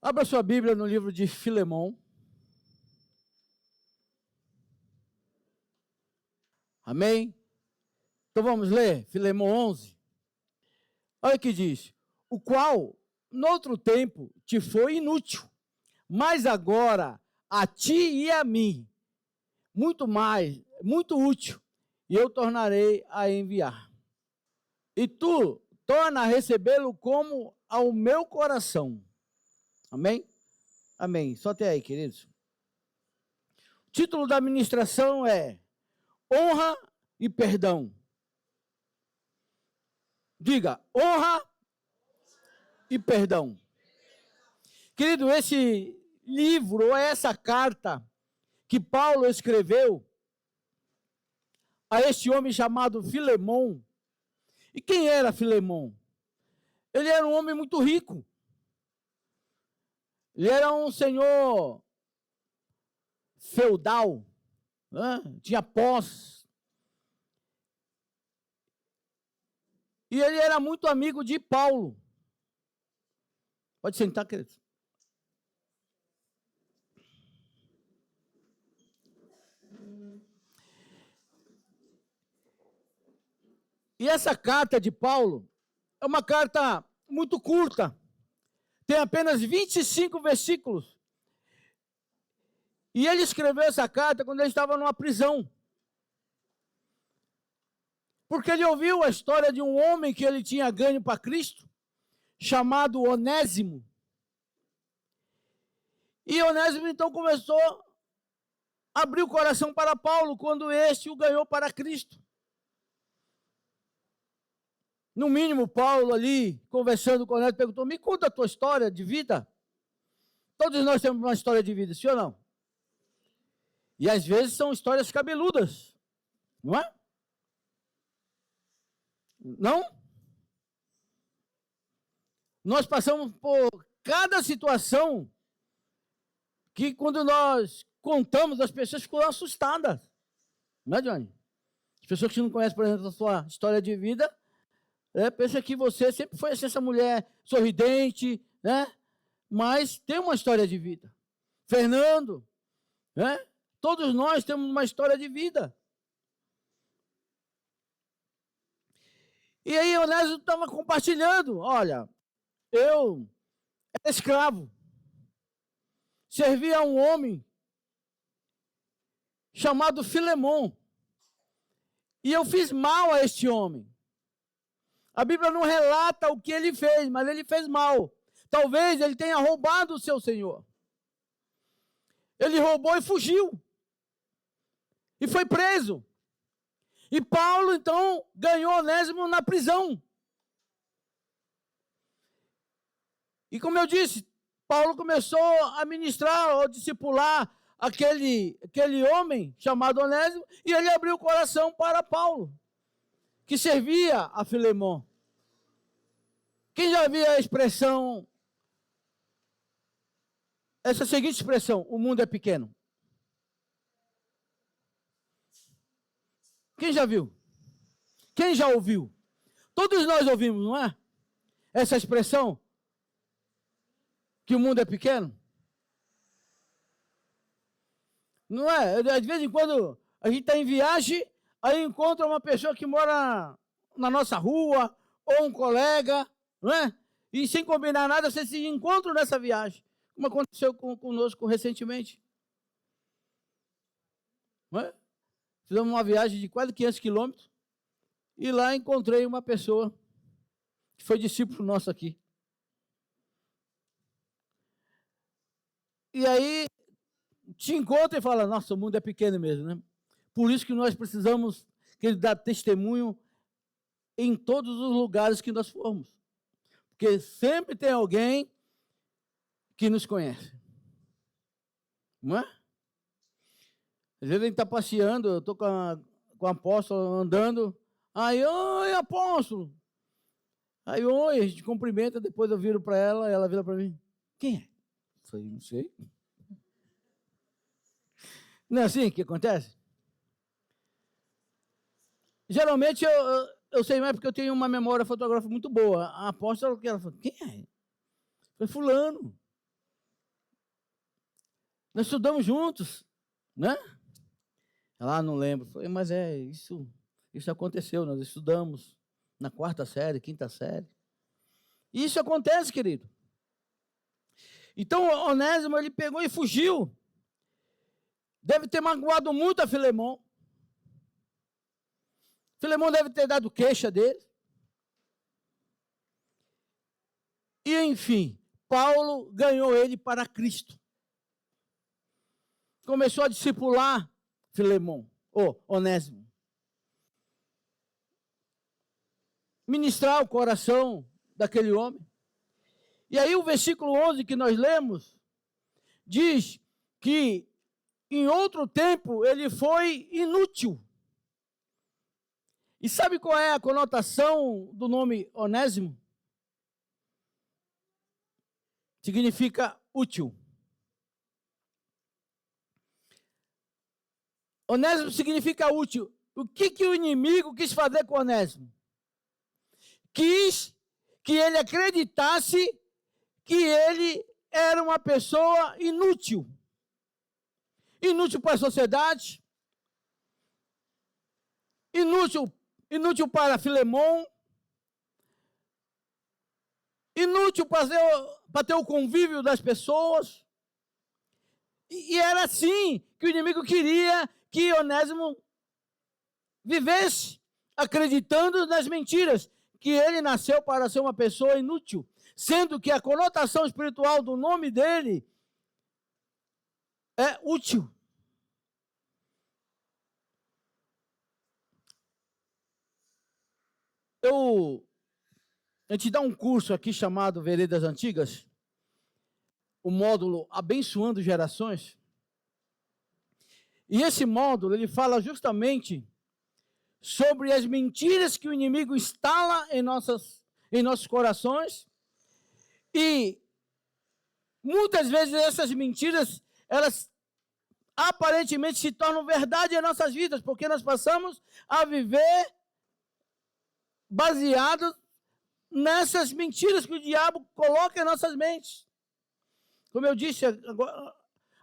Abra sua Bíblia no livro de Filemão. Amém? Então vamos ler Filemão 11. Olha o que diz. O qual, noutro tempo, te foi inútil, mas agora a ti e a mim, muito útil, e eu tornarei a enviar. E tu torna a recebê-lo como ao meu coração. Amém? Amém. Só até aí, queridos. O título da ministração é Honra e Perdão. Diga, honra e perdão. Querido, esse livro, ou essa carta que Paulo escreveu a este homem chamado Filemão. E quem era Filemão? Ele era um homem muito rico. Ele era um senhor feudal, né? Tinha posse. E ele era muito amigo de Paulo. Pode sentar, querido. E essa carta de Paulo é uma carta muito curta. Tem apenas 25 versículos. E ele escreveu essa carta quando ele estava numa prisão. Porque ele ouviu a história de um homem que ele tinha ganho para Cristo, chamado Onésimo. E Onésimo então começou a abrir o coração para Paulo quando este o ganhou para Cristo. No mínimo, Paulo ali, conversando com Onésimo, perguntou, me conta a tua história de vida. Todos nós temos uma história de vida, sim ou não? E às vezes são histórias cabeludas, não é? Não? Nós passamos por cada situação que quando nós contamos, as pessoas ficam assustadas. Não é, Johnny? As pessoas que não conhecem, por exemplo, a sua história de vida, pensam que você sempre foi assim, essa mulher sorridente, né? Mas tem uma história de vida. Fernando, né? Todos nós temos uma história de vida. E aí Onésimo estava compartilhando, olha, eu era escravo, servia a um homem chamado Filemão, e eu fiz mal a este homem. A Bíblia não relata o que ele fez, mas ele fez mal. Talvez ele tenha roubado o seu senhor. Ele roubou e fugiu. E foi preso. E Paulo, então, ganhou Onésimo na prisão. E como eu disse, Paulo começou a ministrar, ou discipular aquele homem chamado Onésimo, e ele abriu o coração para Paulo, que servia a Filemão. Quem já viu a expressão, essa seguinte expressão, o mundo é pequeno? Quem já viu? Quem já ouviu? Todos nós ouvimos, não é? Essa expressão, que o mundo é pequeno. Não é? De vez em quando a gente está em viagem, aí encontra uma pessoa que mora na nossa rua, ou um colega, não é? E sem combinar nada, vocês se encontram nessa viagem, como aconteceu conosco recentemente. Não é? Fizemos uma viagem de quase 500 quilômetros, e lá encontrei uma pessoa que foi discípulo nosso aqui. E aí, te encontra e fala, nossa, o mundo é pequeno mesmo, né? Por isso que nós precisamos que ele dê testemunho em todos os lugares que nós formos. Porque sempre tem alguém que nos conhece. Não é? Às vezes a gente está passeando, eu estou com o apóstolo andando, aí, oi, apóstolo. Aí, oi, a gente cumprimenta, depois eu viro para ela, ela vira para mim, quem é? Eu falei, não sei. Não é assim que acontece? Geralmente eu sei mais porque eu tenho uma memória fotográfica muito boa. A apóstola, ela falou, quem é? Foi fulano. Nós estudamos juntos, né? Ela não lembro. Falei, mas isso aconteceu, nós estudamos na 4ª série, 5ª série. Isso acontece, querido. Então, Onésimo, ele pegou e fugiu. Deve ter magoado muito a Filemon. Filemon deve ter dado queixa dele. E, enfim, Paulo ganhou ele para Cristo. Começou a discipular Onésimo. Ministrar o coração daquele homem. E aí o versículo 11 que nós lemos, diz que em outro tempo ele foi inútil. E sabe qual é a conotação do nome Onésimo? Significa útil. Onésimo significa útil. O que o inimigo quis fazer com Onésimo? Quis que ele acreditasse que ele era uma pessoa inútil. Inútil para a sociedade. Inútil para Filemon. Inútil para ter o convívio das pessoas. E era assim que o inimigo queria que Onésimo vivesse, acreditando nas mentiras, que ele nasceu para ser uma pessoa inútil, sendo que a conotação espiritual do nome dele é útil. A gente dá um curso aqui chamado Veredas Antigas, o módulo Abençoando Gerações. E esse módulo, ele fala justamente sobre as mentiras que o inimigo instala em nossos corações. E muitas vezes essas mentiras, elas aparentemente se tornam verdade em nossas vidas, porque nós passamos a viver baseados nessas mentiras que o diabo coloca em nossas mentes. Como eu disse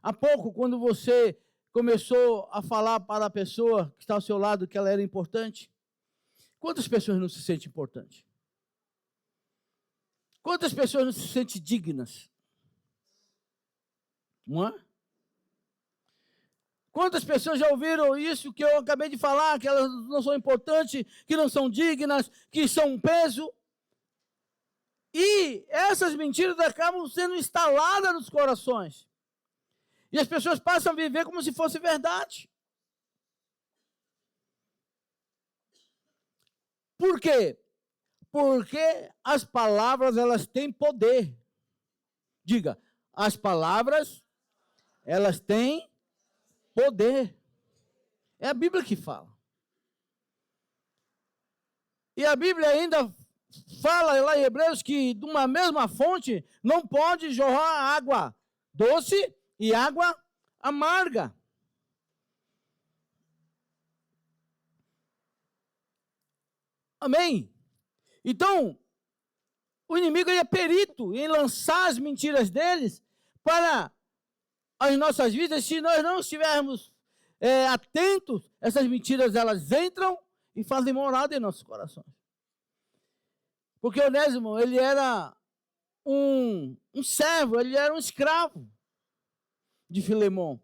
há pouco, quando você começou a falar para a pessoa que está ao seu lado que ela era importante, quantas pessoas não se sentem importantes? Quantas pessoas não se sentem dignas? Não é? Quantas pessoas já ouviram isso que eu acabei de falar, que elas não são importantes, que não são dignas, que são um peso? E essas mentiras acabam sendo instaladas nos corações. E as pessoas passam a viver como se fosse verdade. Por quê? Porque as palavras, elas têm poder. Diga, as palavras, elas têm poder. É a Bíblia que fala. E a Bíblia ainda fala lá em Hebreus que de uma mesma fonte não pode jorrar água doce e água amarga. Amém? Então, o inimigo é perito em lançar as mentiras deles para as nossas vidas. Se nós não estivermos atentos, essas mentiras elas entram e fazem morada em nossos corações. Porque Onésimo, ele era um servo, ele era um escravo de Filemon.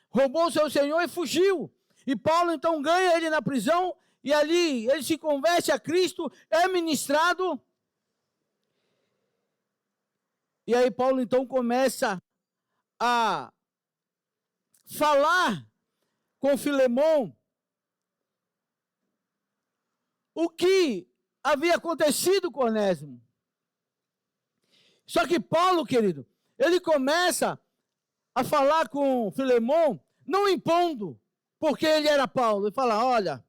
Roubou o seu senhor e fugiu. E Paulo então ganha ele na prisão e ali ele se converte a Cristo, é ministrado. E aí Paulo então começa a falar com Filemon o que havia acontecido com Onésimo. Só que Paulo, querido, ele começa a falar com Filemon, não impondo, porque ele era Paulo. Ele fala, olha,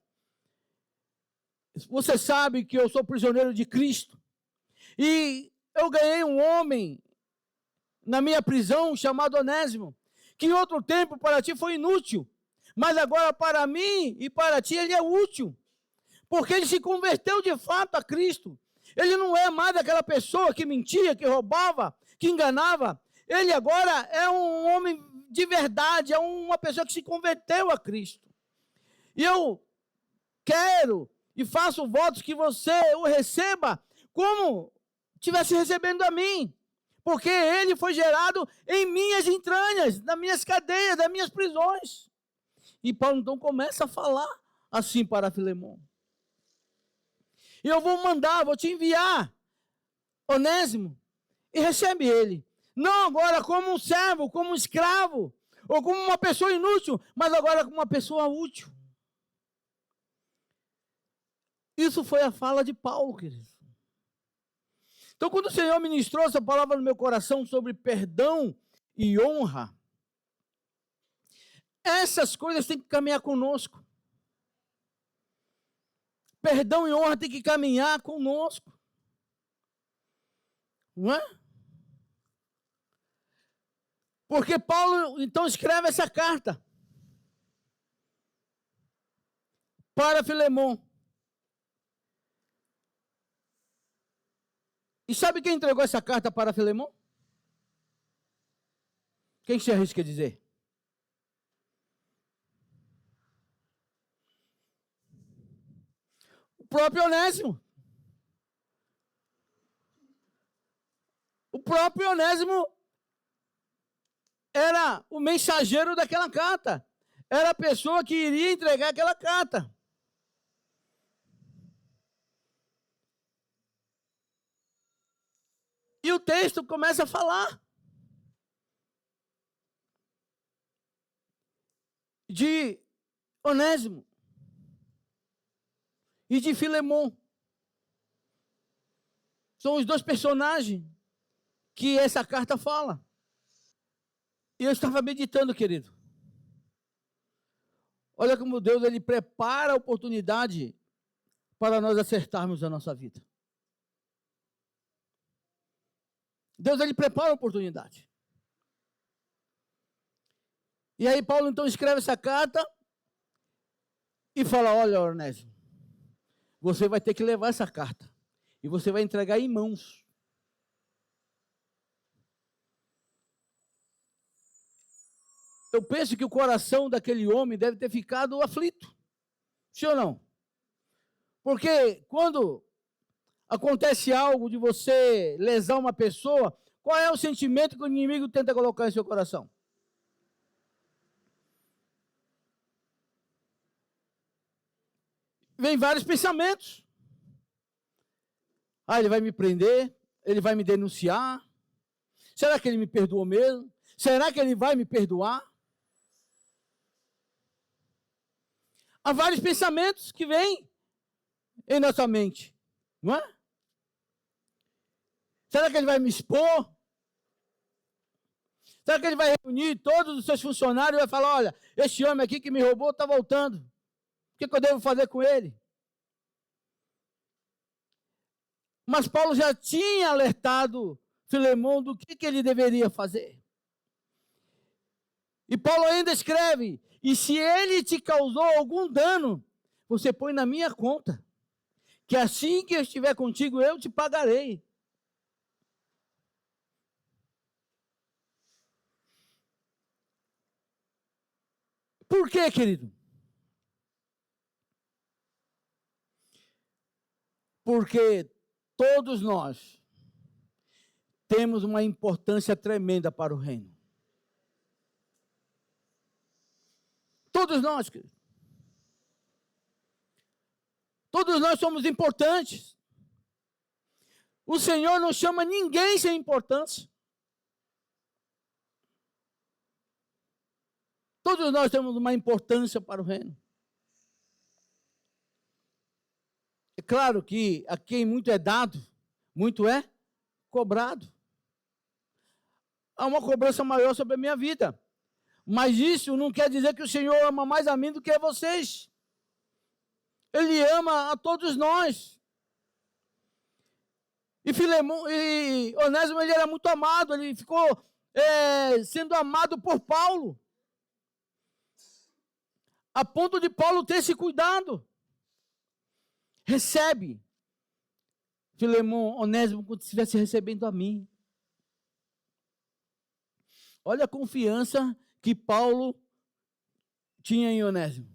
você sabe que eu sou prisioneiro de Cristo. E eu ganhei um homem na minha prisão chamado Onésimo, que em outro tempo para ti foi inútil, mas agora para mim e para ti ele é útil. Porque ele se converteu de fato a Cristo. Ele não é mais aquela pessoa que mentia, que roubava, que enganava. ele agora é um homem de verdade, é uma pessoa que se converteu a Cristo. E eu quero e faço votos que você o receba como estivesse recebendo a mim. Porque ele foi gerado em minhas entranhas, nas minhas cadeias, nas minhas prisões. E Paulo então começa a falar assim para Filemão. E eu vou te enviar Onésimo, e recebe ele. Não agora como um servo, como um escravo, ou como uma pessoa inútil, mas agora como uma pessoa útil. Isso foi a fala de Paulo, querido. Então, quando o Senhor ministrou essa palavra no meu coração sobre perdão e honra, essas coisas têm que caminhar conosco. Perdão e honra têm que caminhar conosco. Não é? Porque Paulo, então, escreve essa carta para Filemão. E sabe quem entregou essa carta para Filemão? Quem se arrisca a dizer? O próprio Onésimo. O próprio Onésimo era o mensageiro daquela carta. Era a pessoa que iria entregar aquela carta. E o texto começa a falar de Onésimo e de Filemão. São os dois personagens que essa carta fala. E eu estava meditando, querido. Olha como Deus ele prepara a oportunidade para nós acertarmos a nossa vida. Deus ele prepara a oportunidade. E aí Paulo então escreve essa carta e fala: olha, Onésimo, você vai ter que levar essa carta e você vai entregar em mãos. Eu penso que o coração daquele homem deve ter ficado aflito. Sim ou não? Porque quando acontece algo de você lesar uma pessoa, qual é o sentimento que o inimigo tenta colocar em seu coração? Vem vários pensamentos. Ah, ele vai me prender, ele vai me denunciar. Será que ele me perdoou mesmo? Será que ele vai me perdoar? Há vários pensamentos que vêm em nossa mente, não é? Será que ele vai me expor? Será que ele vai reunir todos os seus funcionários e vai falar: olha, este homem aqui que me roubou está voltando. O que eu devo fazer com ele? Mas Paulo já tinha alertado Filemão do que ele deveria fazer. E Paulo ainda escreve: e se ele te causou algum dano, você põe na minha conta, que assim que eu estiver contigo, eu te pagarei. Por quê, querido? Porque todos nós temos uma importância tremenda para o reino. Todos nós, querido. Todos nós somos importantes. O Senhor não chama ninguém sem importância. Todos nós temos uma importância para o reino. É claro que a quem muito é dado, muito é cobrado. Há uma cobrança maior sobre a minha vida. Mas isso não quer dizer que o Senhor ama mais a mim do que a vocês. Ele ama a todos nós. E Onésimo, ele era muito amado. Ele ficou sendo amado por Paulo. A ponto de Paulo ter esse cuidado. Recebe, Filemão, Onésimo, quando estivesse recebendo a mim. Olha a confiança que Paulo tinha em Onésimo.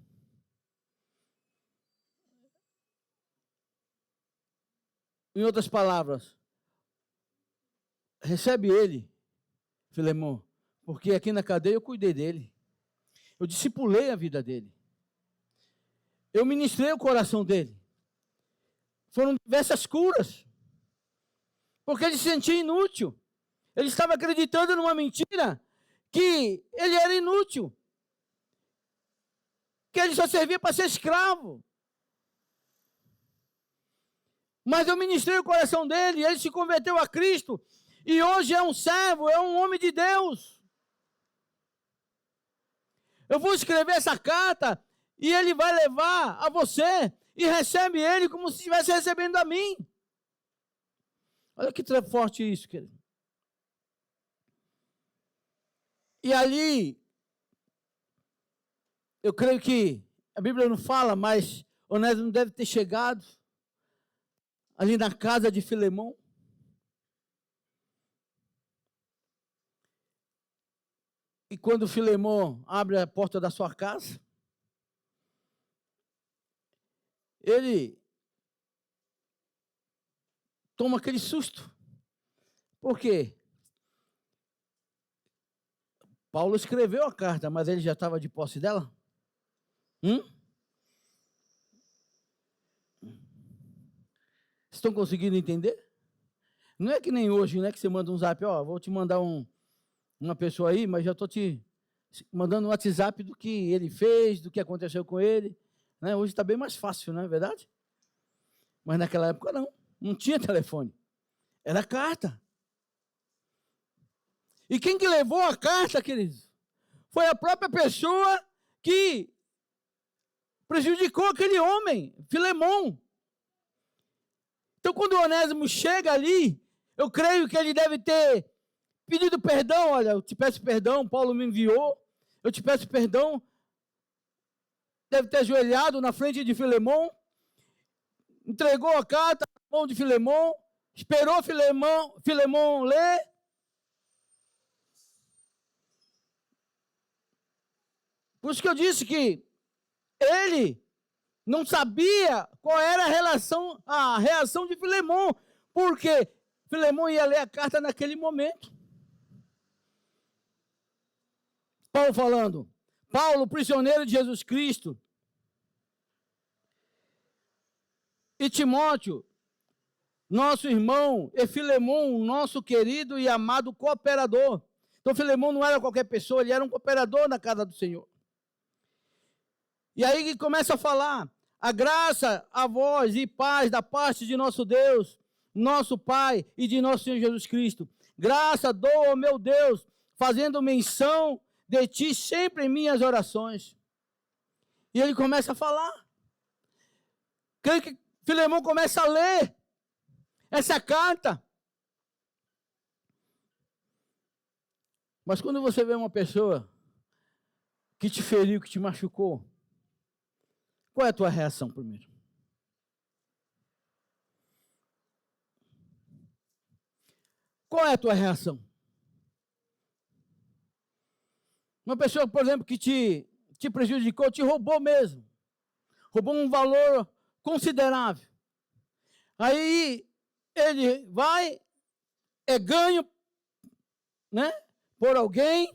Em outras palavras, recebe ele, Filemão, porque aqui na cadeia eu cuidei dele. Eu discipulei a vida dele. Eu ministrei o coração dele. Foram diversas curas. Porque ele se sentia inútil. Ele estava acreditando numa mentira que ele era inútil. Que ele só servia para ser escravo. Mas eu ministrei o coração dele, ele se converteu a Cristo. E hoje é um servo, é um homem de Deus. Eu vou escrever essa carta e ele vai levar a você e recebe ele como se estivesse recebendo a mim. Olha que forte isso, querido. E ali, eu creio que a Bíblia não fala, mas Onésimo deve ter chegado ali na casa de Filemão. E quando Filemão abre a porta da sua casa, ele toma aquele susto. Por quê? Paulo escreveu a carta, mas ele já estava de posse dela? Estão conseguindo entender? Não é que nem hoje, né, que você manda um zap, ó, vou te mandar uma pessoa aí, mas já estou te mandando um WhatsApp do que ele fez, do que aconteceu com ele. Né? Hoje está bem mais fácil, não é verdade? Mas naquela época não tinha telefone. Era carta. E quem que levou a carta, queridos? Foi a própria pessoa que prejudicou aquele homem, Filemão. Então, quando o Onésimo chega ali, eu creio que ele deve ter pedido perdão. Olha, eu te peço perdão, Paulo me enviou, eu te peço perdão. Deve ter ajoelhado na frente de Filemão, entregou a carta na mão de Filemão, esperou Filemão ler. Por isso que eu disse que ele não sabia qual era a reação de Filemão, porque Filemão ia ler a carta naquele momento. Paulo falando, Paulo, prisioneiro de Jesus Cristo, e Timóteo, nosso irmão, e Filemão, nosso querido e amado cooperador. Então Filemão não era qualquer pessoa, ele era um cooperador na casa do Senhor. E aí que começa a falar, a graça, a voz e paz da parte de nosso Deus, nosso Pai e de nosso Senhor Jesus Cristo. Graça dou ao meu Deus, fazendo menção de ti sempre em minhas orações. E ele começa a falar. Creio que Filemão começa a ler essa carta. Mas quando você vê uma pessoa que te feriu, que te machucou, qual é a tua reação primeiro? Qual é a tua reação? Uma pessoa, por exemplo, que te prejudicou, te roubou mesmo. Roubou um valor considerável. Aí ele vai, é ganho, né, por alguém.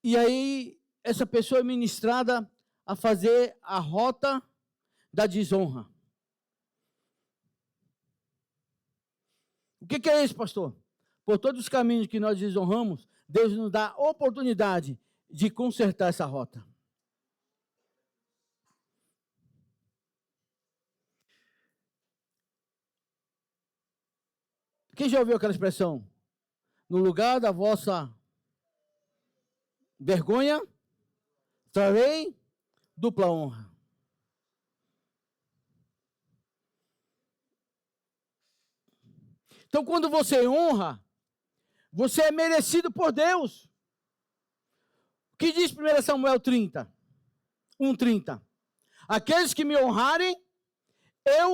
E aí essa pessoa é ministrada a fazer a rota da desonra. O que é isso, pastor? Por todos os caminhos que nós desonramos, Deus nos dá a oportunidade de consertar essa rota. Quem já ouviu aquela expressão? No lugar da vossa vergonha, trarei dupla honra. Então, quando você honra, você é merecido por Deus. O que diz 1 Samuel 30? 1:30. Aqueles que me honrarem, eu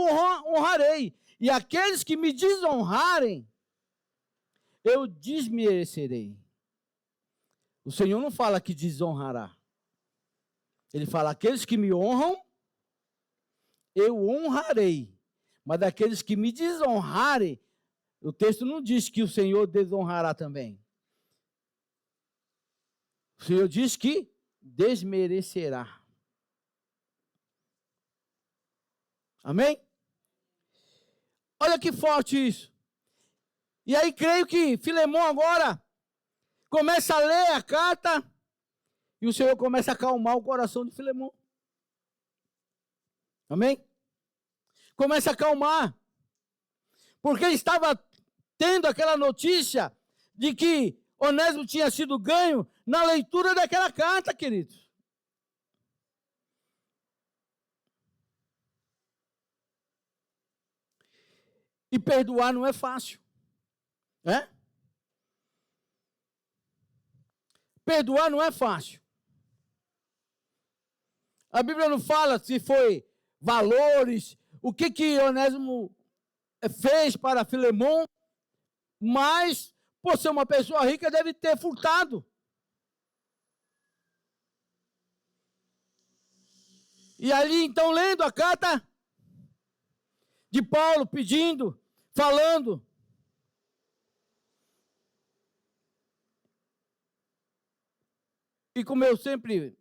honrarei. E aqueles que me desonrarem, eu desmerecerei. O Senhor não fala que desonrará. Ele fala, aqueles que me honram, eu honrarei. Mas daqueles que me desonrarem, o texto não diz que o Senhor desonrará também. O Senhor diz que desmerecerá. Amém? Olha que forte isso. E aí creio que Filemão agora começa a ler a carta e o Senhor começa a acalmar o coração de Filemão. Amém? Começa a acalmar. Porque ele estava tendo aquela notícia de que Onésimo tinha sido ganho na leitura daquela carta, queridos. E perdoar não é fácil. É? Perdoar não é fácil. A Bíblia não fala se foi valores, o que Onésimo fez para Filemão, mas, por ser uma pessoa rica, deve ter furtado. E ali, então, lendo a carta de Paulo, pedindo, falando. E como eu sempre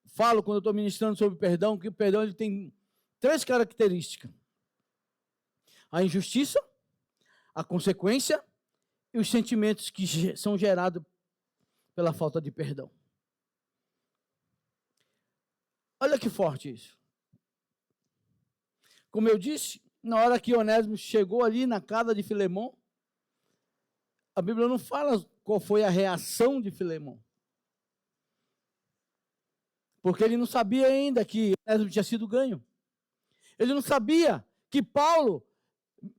falo quando eu estou ministrando sobre perdão, que o perdão ele tem 3 características. A injustiça, a consequência e os sentimentos que são gerados pela falta de perdão. Olha que forte isso. Como eu disse, na hora que Onésimo chegou ali na casa de Filemão, a Bíblia não fala qual foi a reação de Filemão. Porque ele não sabia ainda que Onésimo tinha sido ganho. Ele não sabia que Paulo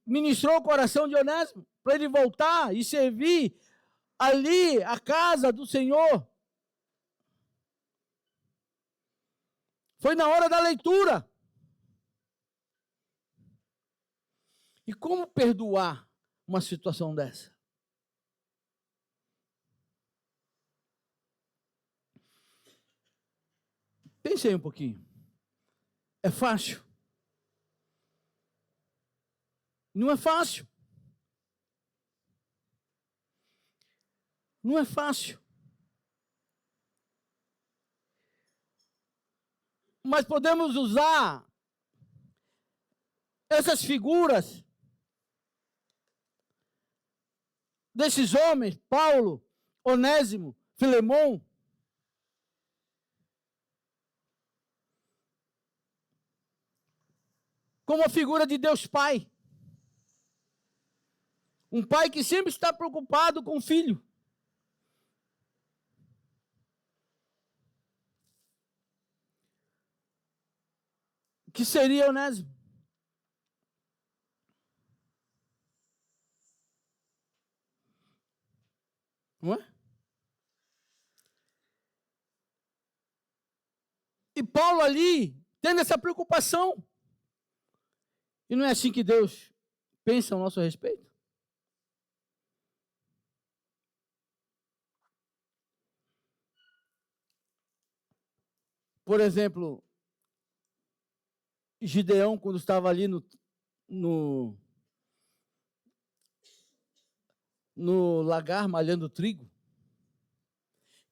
ministrou o coração de Onésimo para ele voltar e servir ali a casa do Senhor. Foi na hora da leitura. E como perdoar uma situação dessa? Pensei um pouquinho. É fácil? Não é fácil. Não é fácil. Mas podemos usar essas figuras desses homens, Paulo, Onésimo, Filemão, como a figura de Deus Pai. Um pai que sempre está preocupado com o filho. Que seria Onésimo? Não é? E Paulo ali, tendo essa preocupação. E não é assim que Deus pensa a nosso respeito? Por exemplo, Gideão, quando estava ali no lagar malhando trigo,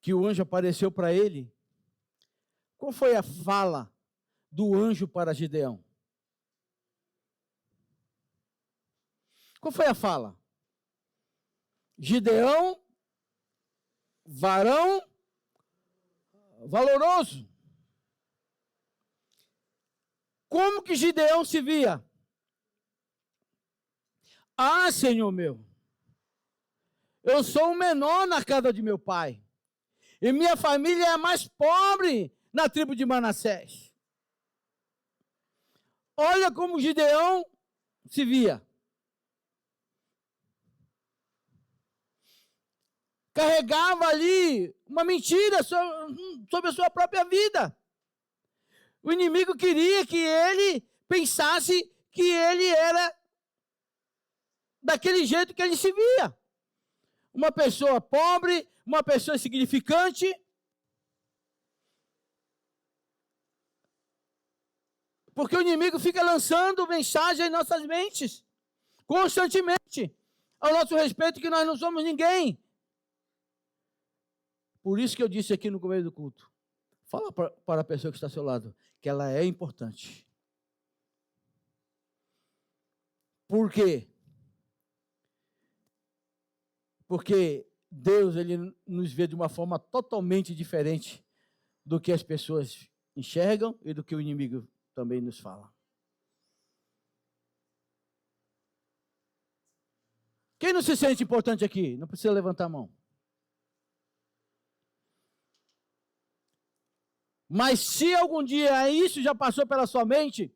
que o anjo apareceu para ele, qual foi a fala do anjo para Gideão? Qual foi a fala? Gideão, varão valoroso. Como que Gideão se via? Ah, Senhor meu, eu sou o menor na casa de meu pai. E minha família é a mais pobre na tribo de Manassés. Olha como Gideão se via. Carregava ali uma mentira sobre a sua própria vida. O inimigo queria que ele pensasse que ele era daquele jeito que ele se via. uma pessoa pobre, uma pessoa insignificante. Porque o inimigo fica lançando mensagem em nossas mentes, constantemente, ao nosso respeito, que nós não somos ninguém. Por isso que eu disse aqui no começo do culto, fala para a pessoa que está ao seu lado, que ela é importante. Por quê? Porque Deus, ele nos vê de uma forma totalmente diferente do que as pessoas enxergam e do que o inimigo também nos fala. Quem não se sente importante aqui? Não precisa levantar a mão. Mas se algum dia isso já passou pela sua mente,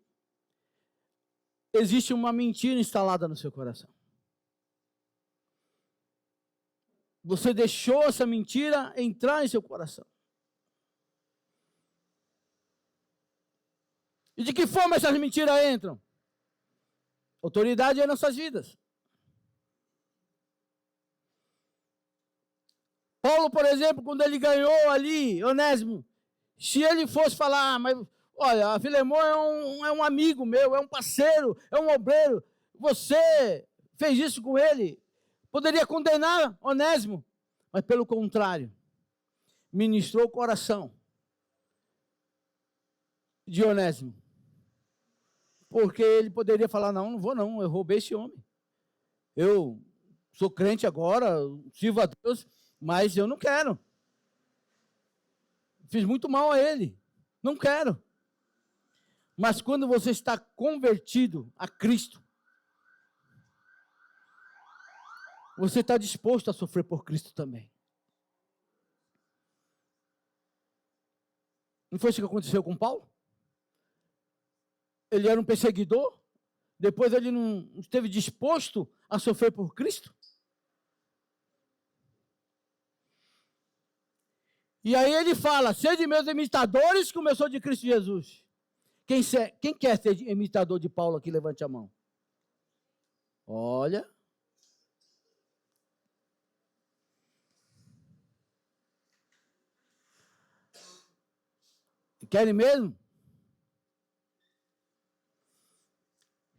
existe uma mentira instalada no seu coração. Você deixou essa mentira entrar em seu coração. E de que forma essas mentiras entram? Autoridade é em nossas vidas. Paulo, por exemplo, quando ele ganhou ali, Onésimo, se ele fosse falar, mas olha, Filemão é um amigo meu, é um parceiro, é um obreiro, você fez isso com ele, poderia condenar Onésimo, mas pelo contrário, ministrou o coração de Onésimo. Porque ele poderia falar, não vou não, eu roubei esse homem. Eu sou crente agora, sirvo a Deus, mas eu não quero. Fiz muito mal a ele, não quero. Mas quando você está convertido a Cristo, você está disposto a sofrer por Cristo também. Não foi isso que aconteceu com Paulo? Ele era um perseguidor, depois ele não esteve disposto a sofrer por Cristo? E aí ele fala, sede meus imitadores, como eu sou de Cristo Jesus. Quem quer ser imitador de Paulo aqui, levante a mão. Olha. Querem mesmo?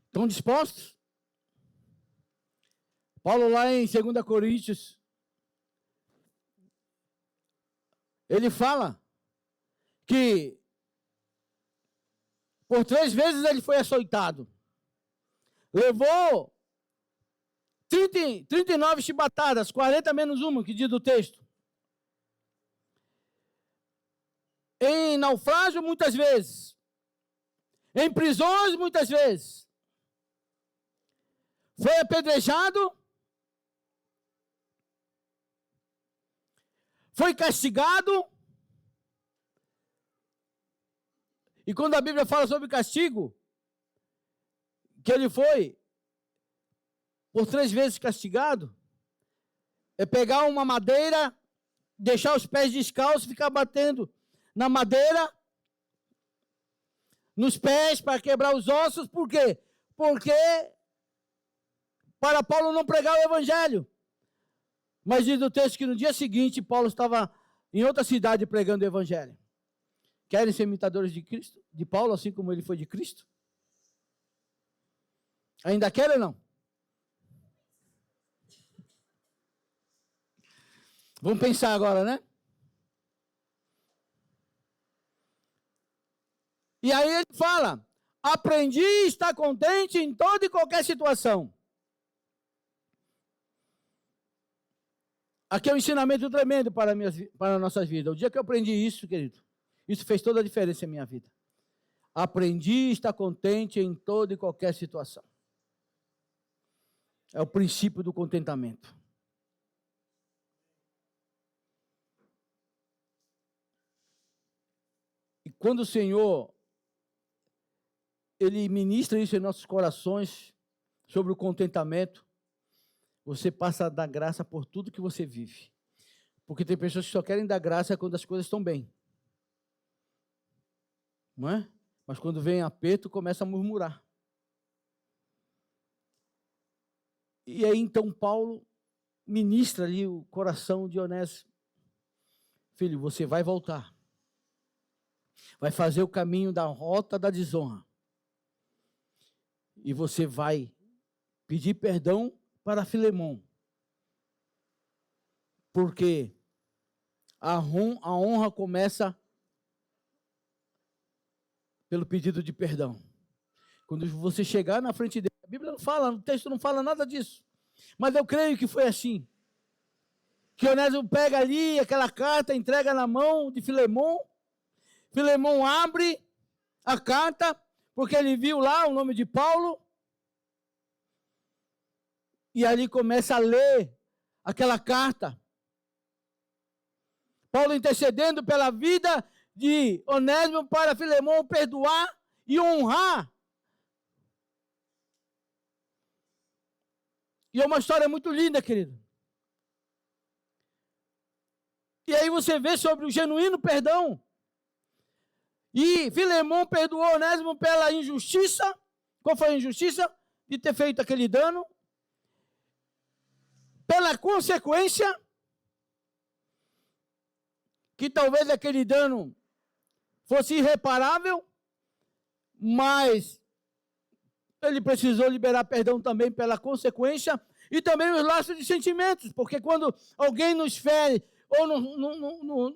Estão dispostos? Paulo lá em 2 Coríntios, ele fala que por 3 vezes ele foi açoitado. Levou 39 chibatadas, 40 menos uma, que diz o texto. Em naufrágio, muitas vezes. Em prisões, muitas vezes. Foi apedrejado. Foi castigado. E quando a Bíblia fala sobre castigo, que ele foi por 3 vezes castigado, é pegar uma madeira, deixar os pés descalços, ficar batendo na madeira, nos pés, para quebrar os ossos. Por quê? Porque para Paulo não pregar o evangelho. Mas diz o texto que no dia seguinte, Paulo estava em outra cidade pregando o evangelho. Querem ser imitadores de Cristo? De Paulo, assim como ele foi de Cristo? Ainda querem ou não? Vamos pensar agora, né? E aí ele fala, aprendi a estar contente em toda e qualquer situação. Aqui é um ensinamento tremendo para nossas vidas. O dia que eu aprendi isso, querido, isso fez toda a diferença em minha vida. Aprendi a estar contente em toda e qualquer situação. É o princípio do contentamento. E quando o Senhor, Ele ministra isso em nossos corações, sobre o contentamento, você passa a dar graça por tudo que você vive. Porque tem pessoas que só querem dar graça quando as coisas estão bem. Não é? Mas quando vem aperto, começa a murmurar. E aí então Paulo, ministra ali o coração de Onésimo. Filho, você vai voltar. Vai fazer o caminho da rota da desonra. E você vai pedir perdão para Filemão. Porque a honra começa pelo pedido de perdão. Quando você chegar na frente dele, a Bíblia não fala, o texto não fala nada disso. Mas eu creio que foi assim. Que Onésimo pega ali aquela carta, entrega na mão de Filemão. Filemão abre a carta, porque ele viu lá o nome de Paulo. E ali começa a ler aquela carta. Paulo intercedendo pela vida de Onésimo para Filemão perdoar e honrar. E é uma história muito linda, querido. E aí você vê sobre o genuíno perdão. E Filemão perdoou Onésimo pela injustiça. Qual foi a injustiça? De ter feito aquele dano. Pela consequência, que talvez aquele dano fosse irreparável, mas ele precisou liberar perdão também pela consequência e também os laços de sentimentos, porque quando alguém nos fere ou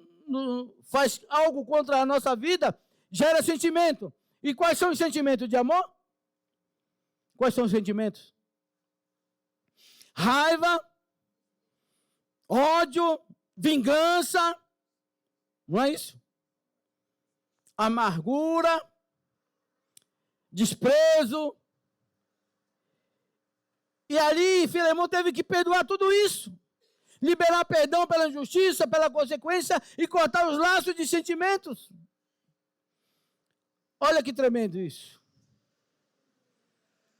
faz algo contra a nossa vida, gera sentimento. E quais são os sentimentos de amor? Quais são os sentimentos? Raiva, ódio, vingança, não é isso? Amargura, desprezo. E ali Filemão teve que perdoar tudo isso. Liberar perdão pela injustiça, pela consequência e cortar os laços de sentimentos. Olha que tremendo isso.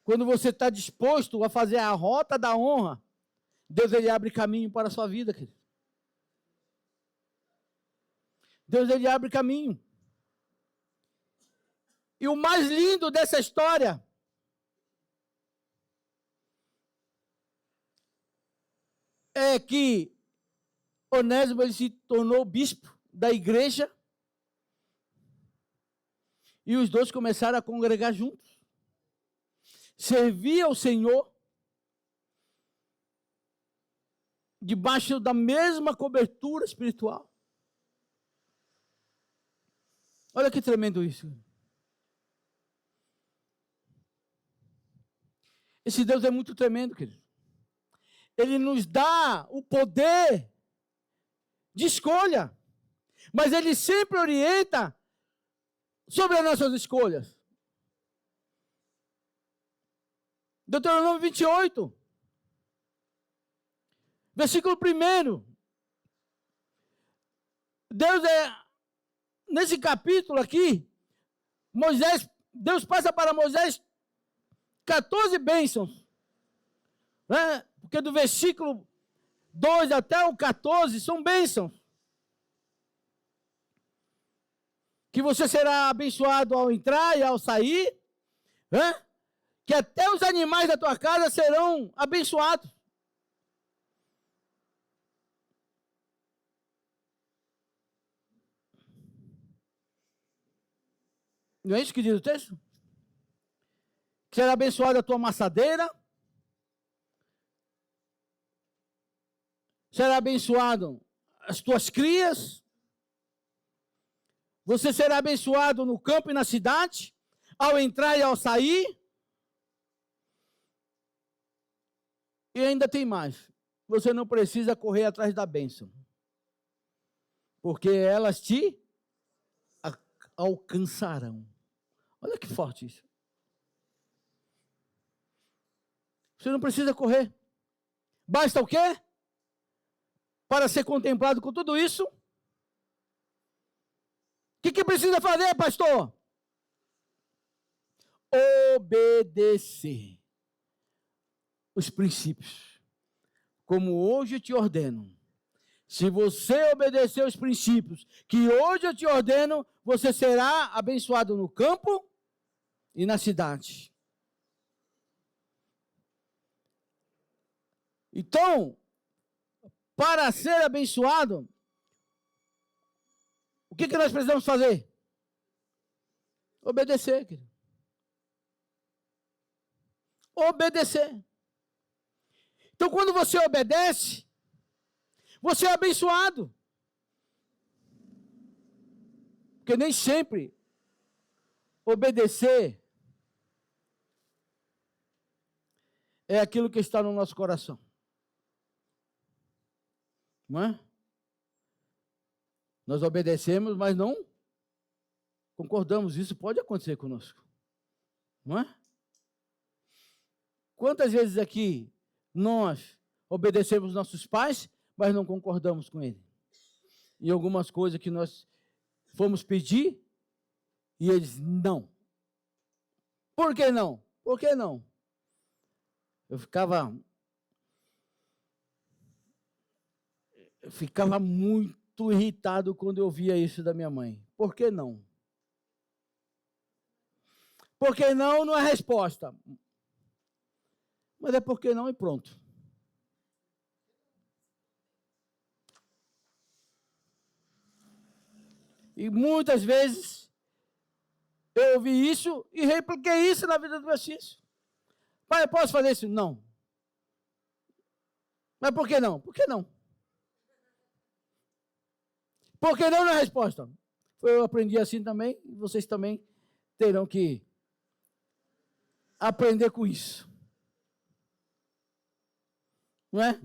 Quando você está disposto a fazer a rota da honra, Deus ele abre caminho para a sua vida, querido. Deus ele abre caminho. E o mais lindo dessa história é que Onésimo ele se tornou bispo da igreja e os dois começaram a congregar juntos. Servir ao Senhor debaixo da mesma cobertura espiritual. Olha que tremendo isso. Esse Deus é muito tremendo, querido. Ele nos dá o poder de escolha, mas ele sempre orienta sobre as nossas escolhas. Deuteronômio 28, versículo 1. Nesse capítulo aqui, Deus passa para Moisés 14 bênçãos, né? Porque do versículo 2 até o 14 são bênçãos. Que você será abençoado ao entrar e ao sair, né? Que até os animais da tua casa serão abençoados. Não é isso que diz o texto? Que será abençoada a tua amassadeira, será abençoado as tuas crias, você será abençoado no campo e na cidade, ao entrar e ao sair. E ainda tem mais, você não precisa correr atrás da bênção, porque elas te alcançarão. Olha que forte isso. Você não precisa correr. Basta o quê? Para ser contemplado com tudo isso. O que precisa fazer, pastor? Obedecer os princípios. Como hoje eu te ordeno. Se você obedecer os princípios que hoje eu te ordeno, você será abençoado no campo e na cidade. Então, para ser abençoado, o que nós precisamos fazer? Obedecer, querido. Obedecer. Então, quando você obedece, você é abençoado. Porque nem sempre obedecer é aquilo que está no nosso coração. Não é? Nós obedecemos, mas não concordamos. Isso pode acontecer conosco. Não é? Quantas vezes aqui nós obedecemos nossos pais, mas não concordamos com eles? Em algumas coisas que nós fomos pedir, e eles não. Por que não? Por que não? Eu ficava muito irritado quando eu via isso da minha mãe. Por que não? Por que não não é resposta. Mas é porque não e pronto. E muitas vezes eu ouvi isso e repliquei isso na vida dos meus filhos. Pai, eu posso fazer isso? Não. Mas por que não? Por que não? Por que não na resposta? Eu aprendi assim também, e vocês também terão que aprender com isso. Não é?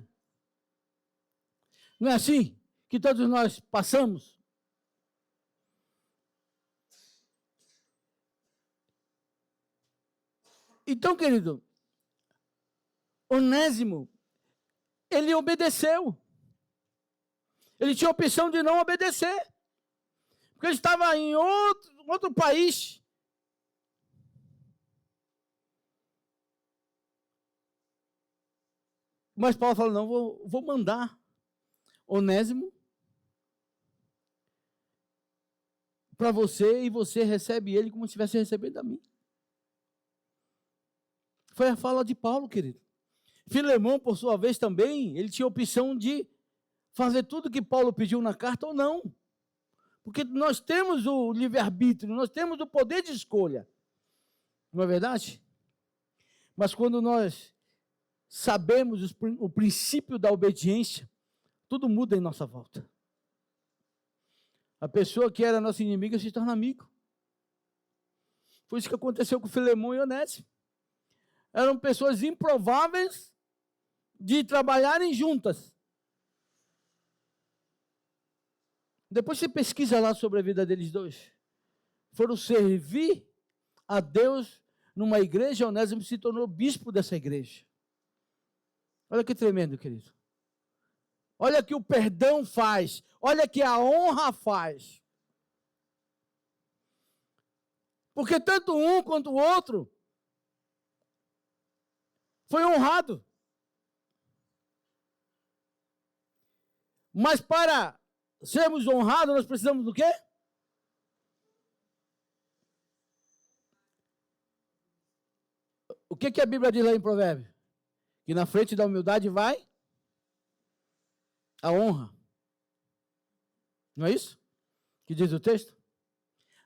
Não é assim que todos nós passamos? Então, querido, Onésimo, ele obedeceu. Ele tinha a opção de não obedecer. Porque ele estava em outro país. Mas Paulo falou, não, vou mandar Onésimo para você e você recebe ele como se estivesse recebendo a mim. Foi a fala de Paulo, querido. Filemão, por sua vez, também, ele tinha a opção de fazer tudo que Paulo pediu na carta ou não. Porque nós temos o livre-arbítrio, nós temos o poder de escolha. Não é verdade? Mas quando nós sabemos o princípio da obediência, tudo muda em nossa volta. A pessoa que era nossa inimiga se torna amigo. Foi isso que aconteceu com Filemão e Onésimo. Eram pessoas improváveis de trabalharem juntas. Depois você pesquisa lá sobre a vida deles dois. Foram servir a Deus numa igreja, Onésimo se tornou bispo dessa igreja. Olha que tremendo, querido. Olha que o perdão faz. Olha que a honra faz. Porque tanto um quanto o outro foi honrado. Mas para sermos honrados, nós precisamos do quê? O que a Bíblia diz lá em Provérbios? Que na frente da humildade vai a honra. Não é isso que diz o texto?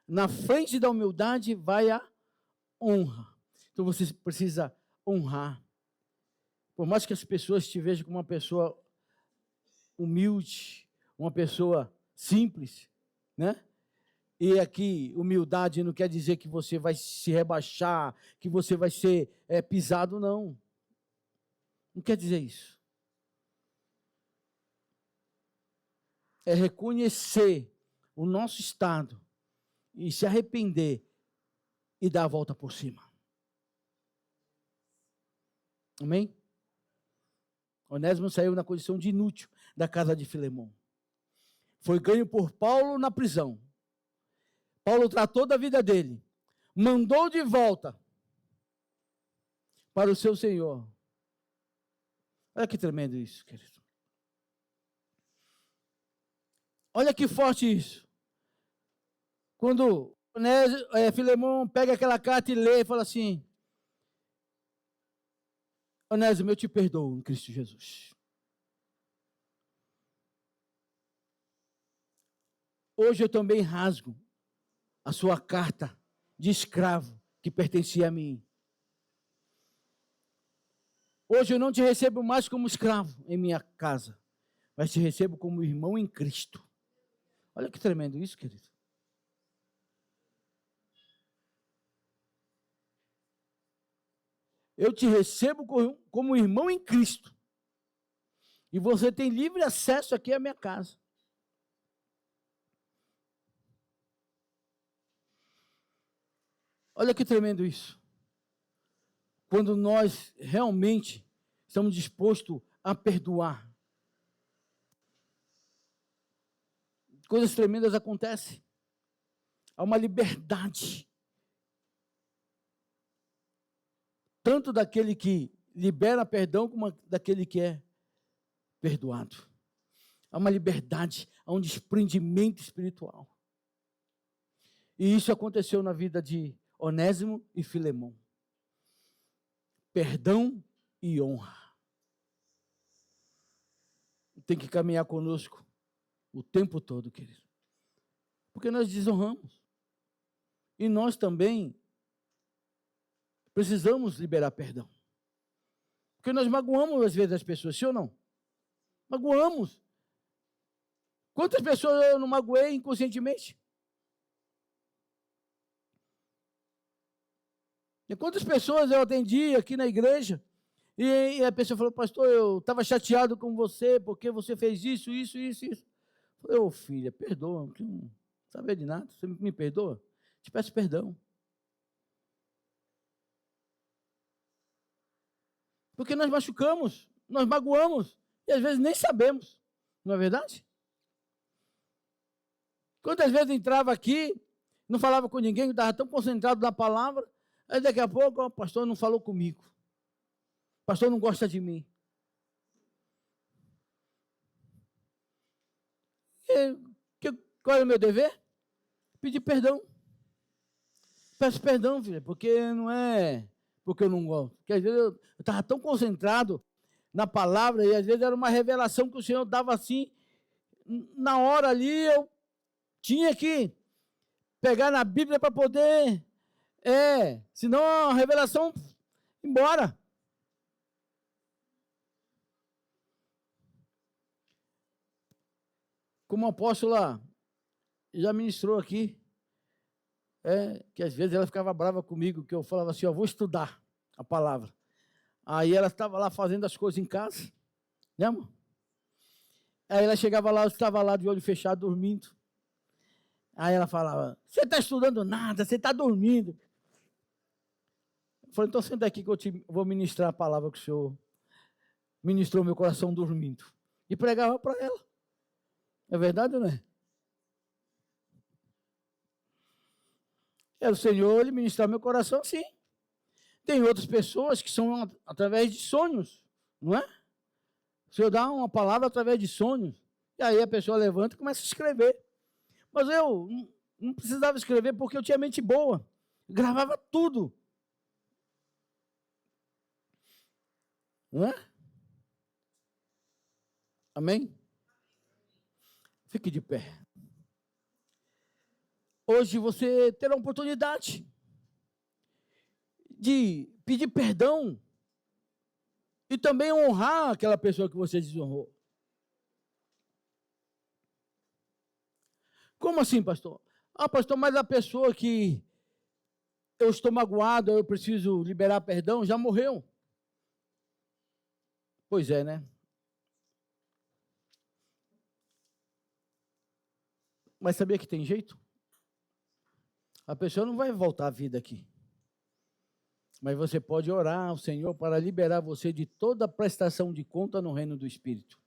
Na frente da humildade vai a honra. Então você precisa honrar. Por mais que as pessoas te vejam como uma pessoa humilde, uma pessoa simples, né? E aqui, humildade não quer dizer que você vai se rebaixar, que você vai ser pisado, não. Não quer dizer isso. É reconhecer o nosso estado e se arrepender e dar a volta por cima. Amém? Onésimo saiu na condição de inútil da casa de Filemão. Foi ganho por Paulo na prisão. Paulo tratou da vida dele. Mandou de volta para o seu Senhor. Olha que tremendo isso, querido. Olha que forte isso. Quando Filemão pega aquela carta e lê e fala assim: Onésimo, eu te perdoo em Cristo Jesus. Hoje eu também rasgo a sua carta de escravo que pertencia a mim. Hoje eu não te recebo mais como escravo em minha casa, mas te recebo como irmão em Cristo. Olha que tremendo isso, querido. Eu te recebo como irmão em Cristo. E você tem livre acesso aqui à minha casa. Olha que tremendo isso. Quando nós realmente estamos dispostos a perdoar, coisas tremendas acontecem. Há uma liberdade. Tanto daquele que libera perdão, como daquele que é perdoado. Há uma liberdade, há um desprendimento espiritual. E isso aconteceu na vida de Onésimo e Filemão. Perdão e honra. Tem que caminhar conosco o tempo todo, querido. Porque nós desonramos. E nós também precisamos liberar perdão. Porque nós magoamos às vezes as pessoas, sim ou não? Magoamos. Quantas pessoas eu não magoei inconscientemente? E quantas pessoas eu atendi aqui na igreja e a pessoa falou, pastor, eu estava chateado com você porque você fez isso. Eu falei, ô filha, perdoa, não sabia de nada, você me perdoa? Te peço perdão. Porque nós machucamos, nós magoamos e às vezes nem sabemos, não é verdade? Quantas vezes eu entrava aqui, não falava com ninguém, estava tão concentrado na palavra, aí daqui a pouco, o pastor não falou comigo. O pastor não gosta de mim. Qual é o meu dever? Pedir perdão. Peço perdão, filha, porque não é porque eu não gosto. Porque às vezes eu estava tão concentrado na palavra e às vezes era uma revelação que o Senhor dava assim, na hora ali eu tinha que pegar na Bíblia para poder, senão a revelação embora. Como a apóstola já ministrou aqui, que às vezes ela ficava brava comigo, que eu falava assim, eu vou estudar a palavra. Aí ela estava lá fazendo as coisas em casa, né, amor? Aí ela chegava lá, eu estava lá de olho fechado, dormindo. Aí ela falava, você está estudando nada, você está dormindo. Eu falei, então senta aqui que eu vou ministrar a palavra que o Senhor ministrou meu coração dormindo. E pregava para ela. É verdade ou não é? Era o Senhor, Ele ministrar meu coração, sim. Tem outras pessoas que são através de sonhos, não é? O Senhor dá uma palavra através de sonhos. E aí a pessoa levanta e começa a escrever. Mas eu não precisava escrever porque eu tinha mente boa. Eu gravava tudo. Não é? Amém? Fique de pé. Hoje você terá a oportunidade de pedir perdão e também honrar aquela pessoa que você desonrou. Como assim, pastor? Pastor, mas a pessoa que eu estou magoado, eu preciso liberar perdão, já morreu. Pois é, né? Mas sabia que tem jeito? A pessoa não vai voltar à vida aqui. Mas você pode orar ao Senhor para liberar você de toda prestação de conta no reino do Espírito.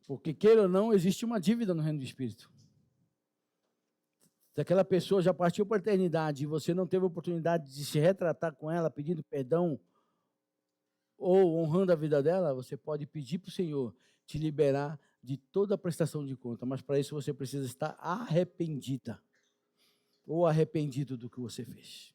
Porque, queira ou não, existe uma dívida no reino do Espírito. Se aquela pessoa já partiu para a eternidade e você não teve a oportunidade de se retratar com ela, pedindo perdão ou honrando a vida dela, você pode pedir para o Senhor te liberar de toda a prestação de conta. Mas para isso você precisa estar arrependida ou arrependido do que você fez.